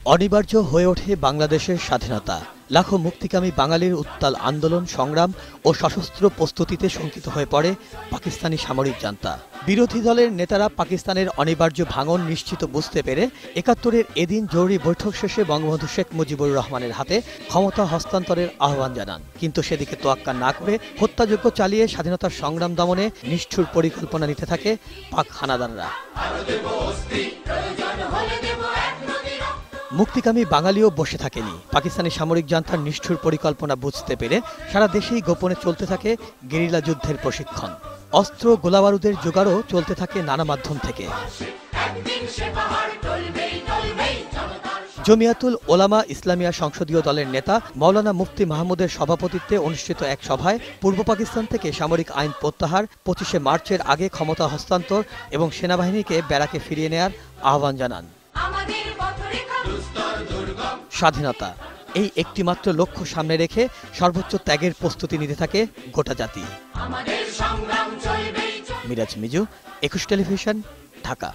অনিবার্য হয়ে ওঠে বাংলাদেশের স্বাধীনতা। লাখো মুক্তিকামী বাঙালির উত্তাল আন্দোলন, সংগ্রাম ও সশস্ত্র প্রস্তুতিতে শঙ্কিত হয়ে পড়ে পাকিস্তানি সামরিক জান্তা। বিরোধী দলের নেতারা পাকিস্তানের অনিবার্য ভাঙন নিশ্চিত বুঝতে পেরে ৭১-এর এদিন জরুরি বৈঠক শেষে বঙ্গবন্ধু শেখ মুজিবুর রহমানের হাতে ক্ষমতা হস্তান্তরের আহ্বান জানান। কিন্তু সেদিকে তোয়াক্কা না করে হত্যাযজ্ঞ চালিয়ে স্বাধীনতার সংগ্রাম দমনে নিষ্ঠুর পরিকল্পনা নিতে থাকে পাক হানাদাররা। মুক্তিকামী বাঙালিও বসে থাকেনি। পাকিস্তানি সামরিক জান্তার নিষ্ঠুর পরিকল্পনা বুঝতে পেরে সারা দেশেই গোপনে চলতে থাকে গেরিলা যুদ্ধের প্রশিক্ষণ। অস্ত্র, গোলাবারুদের জোগাড়ও চলতে থাকে নানা মাধ্যম থেকে। জমিয়াতুল ওলামা ইসলামিয়া সংসদীয় দলের নেতা মাওলানা মুফতি মাহমুদের সভাপতিত্বে অনুষ্ঠিত এক সভায় পূর্ব পাকিস্তান থেকে সামরিক আইন প্রত্যাহার, ২৫শে মার্চের আগে ক্ষমতা হস্তান্তর এবং সেনাবাহিনীকে ব্যারাকে ফিরিয়ে নেয়ার আহ্বান জানান। স্বাধীনতা, এই একটিমাত্র লক্ষ্য সামনে রেখে সর্বোচ্চ ত্যাগের প্রস্তুতি নিতে থাকে গোটা জাতি। মিরাজ মিজু, ২১ টেলিভিশন, ঢাকা।